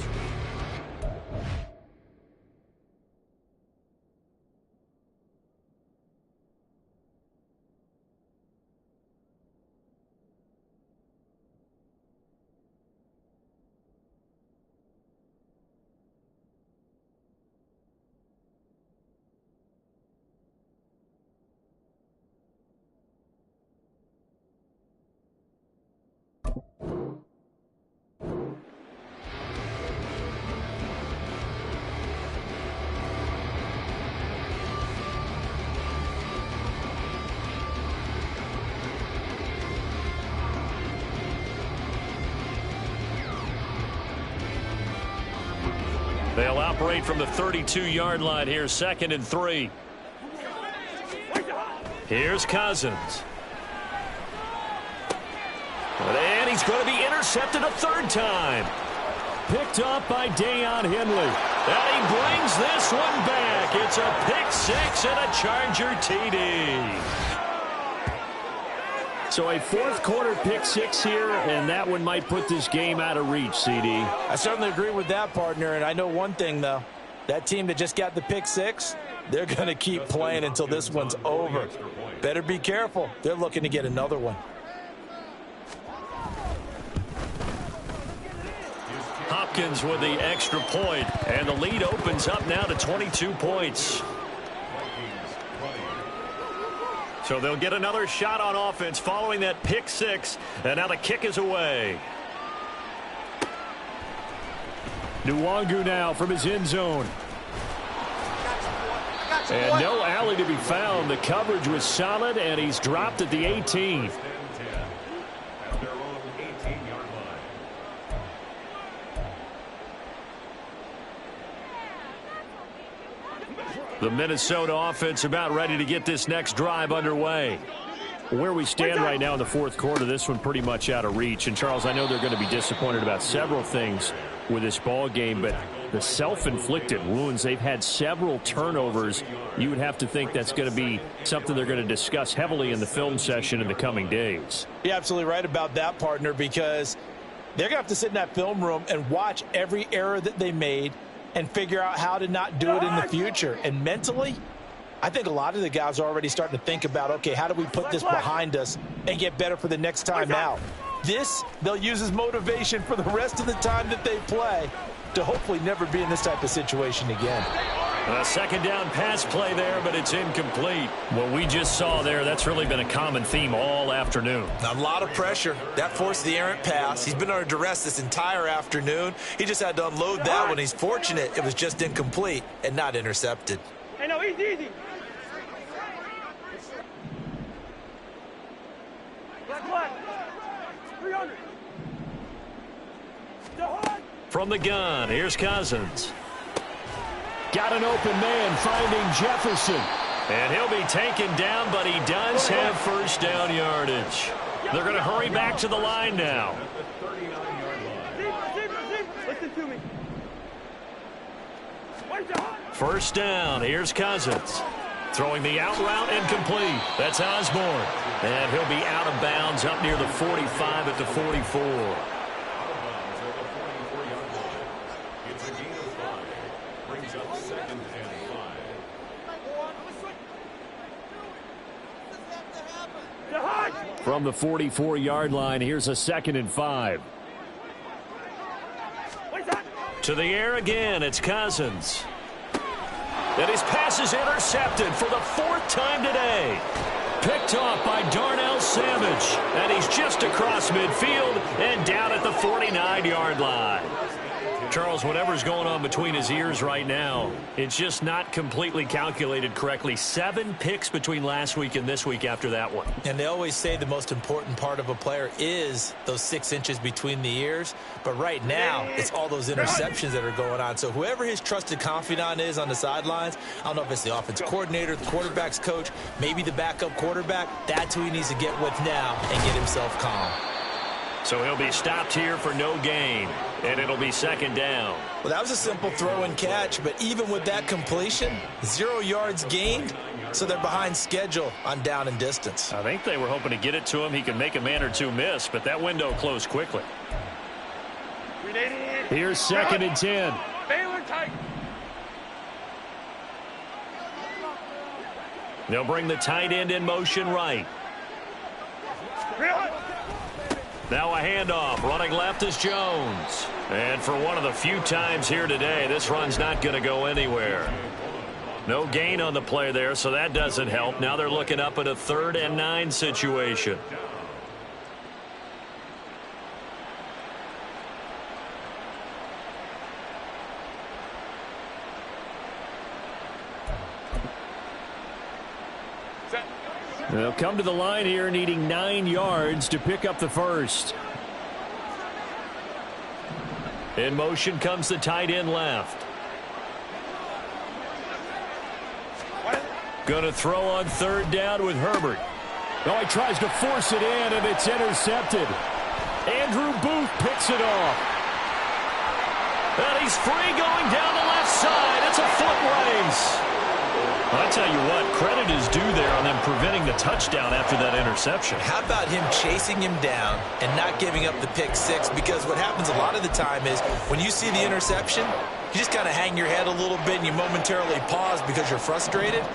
C: They'll operate from the 32-yard line here, 2nd and 3. Here's Cousins. And he's going to be intercepted a 3rd time.
A: Picked up by Deion Henley.
C: And he brings this one back. It's a pick 6 and a Charger TD.
A: So a 4th quarter pick 6 here, and that one might put this game out of reach, CD.
D: I certainly agree with that, partner, and I know one thing, though. That team that just got the pick 6, they're going to keep playing until this one's over. Better be careful. They're looking to get another one.
C: Hopkins with the extra point, and the lead opens up now to 22 points. So they'll get another shot on offense following that pick 6, and now the kick is away.
A: Nwangu now from his end zone. And no alley to be found. The coverage was solid, and he's dropped at the 18. The Minnesota offense about ready to get this next drive underway. Where we stand right now in the 4th quarter, this one pretty much out of reach. And, Charles, I know they're going to be disappointed about several things with this ball game, but the self-inflicted wounds, they've had several turnovers. You would have to think that's going to be something they're going to discuss heavily in the film session in the coming days.
D: You're absolutely right about that, partner, because they're going to have to sit in that film room and watch every error that they made and figure out how to not do it in the future. And mentally, I think a lot of the guys are already starting to think about, okay, how do we put this behind us and get better for the next time out? This, they'll use as motivation for the rest of the time that they play to hopefully never be in this type of situation again.
C: A 2nd down pass play there, but it's incomplete.
A: What we just saw there, that's really been a common theme all afternoon.
B: A lot of pressure. That forced the errant pass. He's been under duress this entire afternoon. He just had to unload that one. He's fortunate it was just incomplete and not intercepted.
E: Hey, no, easy. Black. 300.
C: From the gun, here's Cousins.
A: Got an open man finding Jefferson.
C: And he'll be taken down, but he does have 1st down yardage. They're going to hurry back to the line now.
E: Listen to me.
C: 1st down, here's Cousins. Throwing the out route incomplete. That's Osborne. And he'll be out of bounds up near the 45 at the 44.
A: From the 44-yard line, here's a 2nd and 5.
C: To the air again, it's Cousins. And his pass is intercepted for the 4th time today. Picked off by Darnell Savage. And he's just across midfield and down at the 49-yard line. Charles, whatever's going on between his ears right now, it's just not completely calculated correctly. 7 picks between last week and this week after that one.
B: And they always say the most important part of a player is those 6 inches between the ears. But right now, it's all those interceptions that are going on. So whoever his trusted confidant is on the sidelines, I don't know if it's the offense coordinator, the quarterback's coach, maybe the backup quarterback, that's who he needs to get with now and get himself calm.
C: So he'll be stopped here for no gain, and it'll be 2nd down.
B: Well, that was a simple throw and catch, but even with that completion, 0 yards gained, so they're behind schedule on down and distance.
C: I think they were hoping to get it to him. He can make a man or two miss, but that window closed quickly. Here's 2nd and 10.
E: Baylor tight.
C: They'll bring the tight end in motion right. Now a handoff. Running left is Jones. And for one of the few times here today, this run's not going to go anywhere. No gain on the play there, so that doesn't help. Now they're looking up at a 3rd and 9 situation. They'll come to the line here needing 9 yards to pick up the first. In motion comes the tight end left. Going to throw on 3rd down with Herbert. Oh, he tries to force it in, and it's intercepted. Andrew Booth picks it off. And he's free going down the left side. It's a foot race. Well, I tell you what, credit is due there on them preventing the touchdown after that interception.
B: How about him chasing him down and not giving up the pick 6? Because what happens a lot of the time is when you see the interception, you just kind of hang your head a little bit and you momentarily pause because you're frustrated.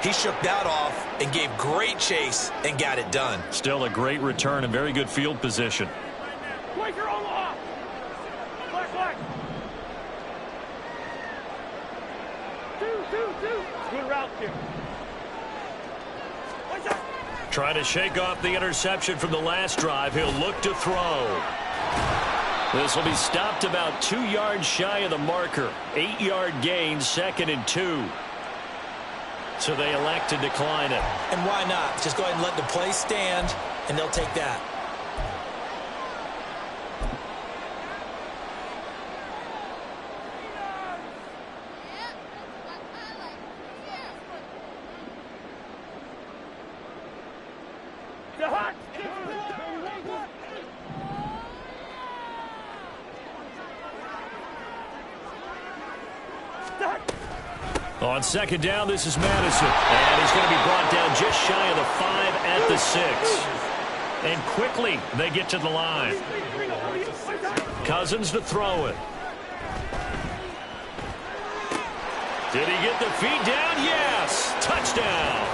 B: He shook that off and gave great chase and got it done.
C: Still a great return and very good field position.
E: Quaker Omaha. Black. 2. Good route here.
C: Trying to shake off the interception from the last drive. He'll look to throw. This will be stopped about 2 yards shy of the marker. 8-yard gain, 2nd and 2. So they elect to decline it.
B: And why not? Just go ahead and let the play stand, and they'll take that.
C: On 2nd down, this is Madison. And he's going to be brought down just shy of the 5 at the 6. And quickly, they get to the line. Cousins to throw it. Did he get the feet down? Yes. Touchdown.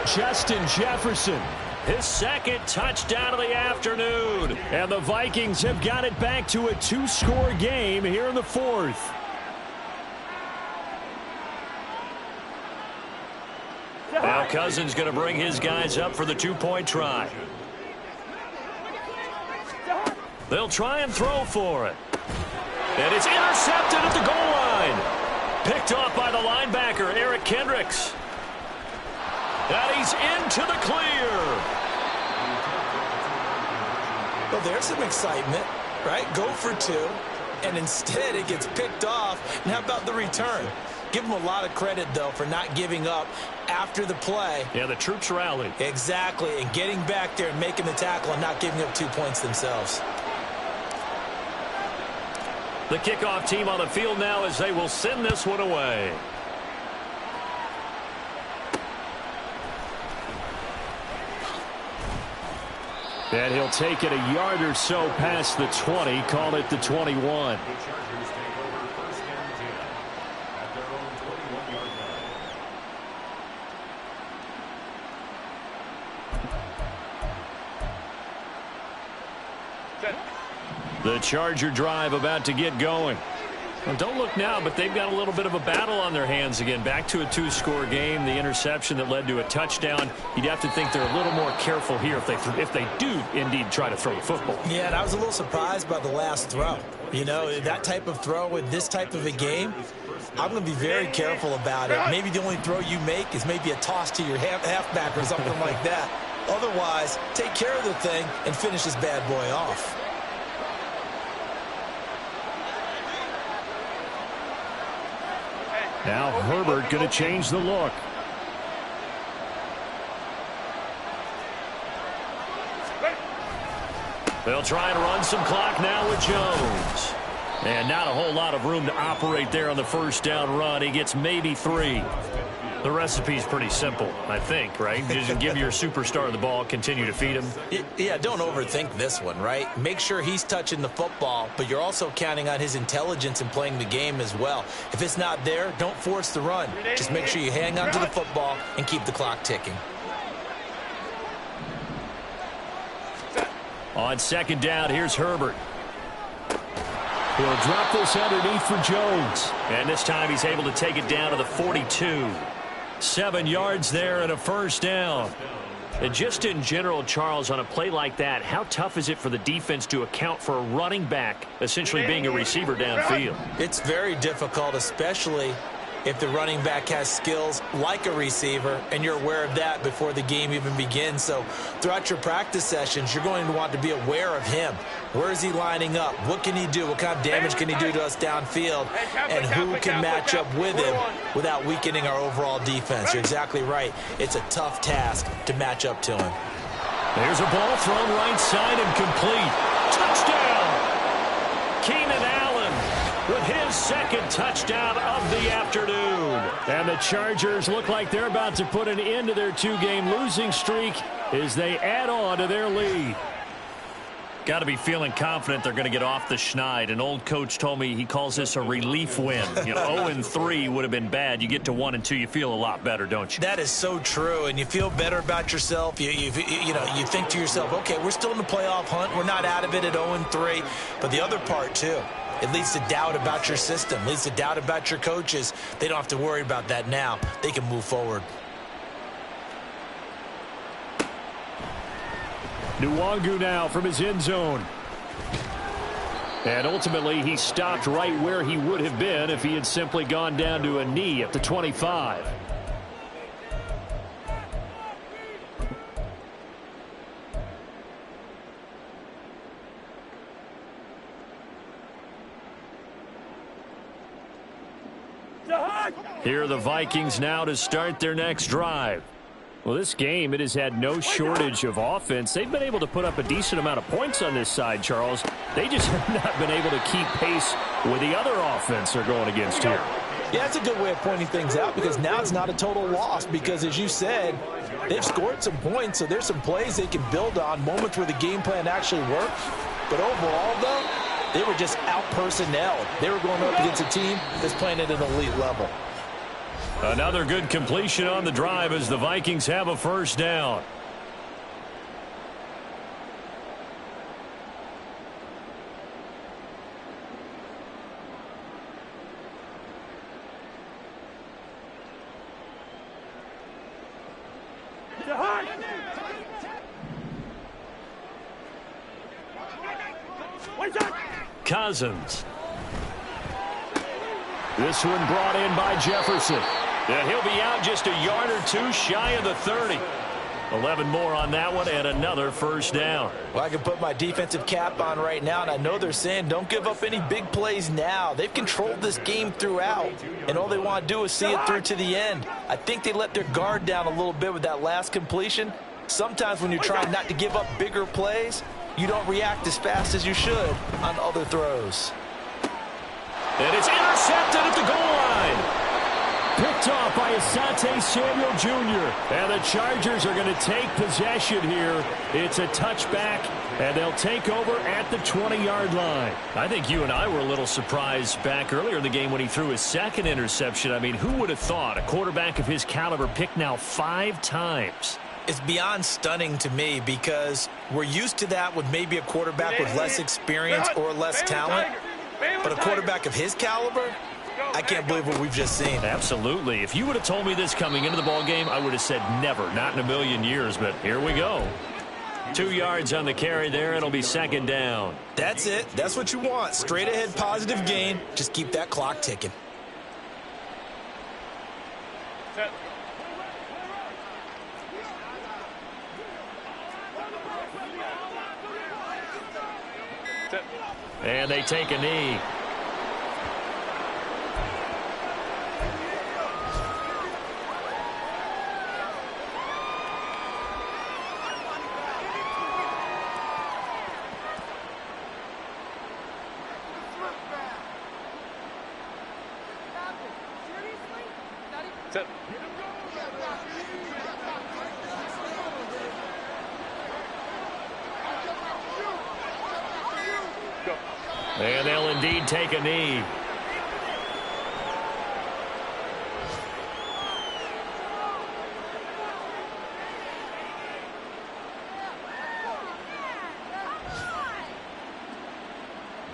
C: Justin Jefferson. His 2nd touchdown of the afternoon. And the Vikings have got it back to a 2-score game here in the 4th. Now Cousins going to bring his guys up for the 2-point try. They'll try and throw for it. And it's intercepted at the goal line. Picked off by the linebacker, Eric Kendricks. And he's into the clear.
B: Well, there's some excitement, right? Go for 2, and instead it gets picked off. And how about the return? Give them a lot of credit, though, for not giving up after the play.
C: Yeah, the troops rallied.
B: Exactly, and getting back there and making the tackle and not giving up 2 points themselves.
C: The kickoff team on the field now as they will send this one away. And he'll take it a yard or so past the 20, call it the 21. The Charger drive about to get going. Well, don't look now, but they've got a little bit of a battle on their hands again. Back to a two-score game. The interception that led to a touchdown. You'd have to think they're a little more careful here if they do indeed try to throw the football.
B: Yeah, and I was a little surprised by the last throw. You know, that type of throw with this type of a game, I'm going to be very careful about it. Maybe the only throw you make is maybe a toss to your halfback or something like that. Otherwise, take care of the thing and finish this bad boy off.
A: Now Herbert going to change the look.
C: They'll try and run some clock now with Jones. And not a whole lot of room to operate there on the first down run. He gets maybe 3. The recipe's pretty simple, I think, right? Just give your superstar the ball, continue to feed him.
B: Yeah, don't overthink this one, right? Make sure he's touching the football, but you're also counting on his intelligence in playing the game as well. If it's not there, don't force the run. Just make sure you hang on to the football and keep the clock ticking.
C: On second down, here's Herbert.
A: He'll drop this underneath for Jones.
C: And this time he's able to take it down to the 42. 7 yards there and a first down. And just in general, Charles, on a play like that, how tough is it for the defense to account for a running back essentially being a receiver downfield?
B: It's very difficult, especially if the running back has skills like a receiver, and you're aware of that before the game even begins. So throughout your practice sessions, you're going to want to be aware of him. Where is he lining up? What can he do? What kind of damage can he do to us downfield? And who can match up with him without weakening our overall defense? You're exactly right. It's a tough task to match up to him.
C: There's a ball thrown right side and complete. Touchdown! Keenan Allen with his second touchdown of the afternoon.
A: And the Chargers look like they're about to put an end to their 2-game losing streak as they add on to their lead.
C: Got to be feeling confident they're going to get off the schneid. An old coach told me he calls this a relief win. 0-3 would have been bad. You get to 1-2, you feel a lot better, don't you?
B: That is so true, and you feel better about yourself. You think to yourself, okay, we're still in the playoff hunt. We're not out of it at 0-3. But the other part, too, it leads to doubt about your system, leads to doubt about your coaches. They don't have to worry about that now. They can move forward.
A: Nwangu now from his end zone. And ultimately, he stopped right where he would have been if he had simply gone down to a knee at the 25.
C: Here are the Vikings now to start their next drive.
A: Well, this game, it has had no shortage of offense. They've been able to put up a decent amount of points on this side, Charles. They just have not been able to keep pace with the other offense they're going against here.
B: Yeah, that's a good way of pointing things out, because now it's not a total loss, because as you said, they've scored some points, so there's some plays they can build on, moments where the game plan actually worked. But overall, though, they were just out-personnelled. They were going up against a team that's playing at an elite level.
C: Another good completion on the drive as the Vikings have a first down. Cousins.
A: This one brought in by Jefferson.
C: Yeah, he'll be out just a yard or two shy of the 30. 11 more on that one and another first down.
B: Well, I can put my defensive cap on right now, and I know they're saying don't give up any big plays now. They've controlled this game throughout, and all they want to do is see it through to the end. I think they let their guard down a little bit with that last completion. Sometimes when you're trying not to give up bigger plays, you don't react as fast as you should on other throws.
C: And it's intercepted at the goal line.
A: Picked off by Asante Samuel Jr. And the Chargers are going to take possession here. It's a touchback, and they'll take over at the 20-yard line.
C: I think you and I were a little surprised back earlier in the game when he threw his second interception. I mean, who would have thought a quarterback of his caliber picked now 5 times?
B: It's beyond stunning to me, because we're used to that with maybe a quarterback with less experience or less talent. But a quarterback of his caliber, I can't believe what we've just seen.
C: Absolutely. If you would have told me this coming into the ball game, I would have said never, not in a million years. But here we go. 2 yards on the carry there. It'll be second down.
B: That's it. That's what you want. Straight ahead, positive gain. Just keep that clock ticking.
C: And they take a knee. And they'll indeed take a knee.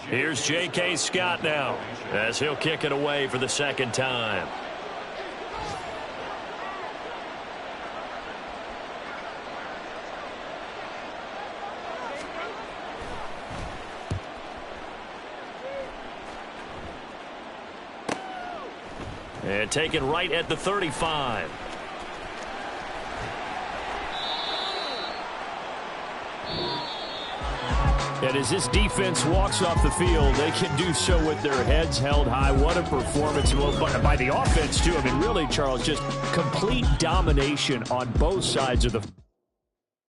C: Here's J.K. Scott now, as he'll kick it away for the second time. And taken right at the 35. And as this defense walks off the field, they can do so with their heads held high. What a performance by the offense, too. I mean, really, Charles, just complete domination on both sides of the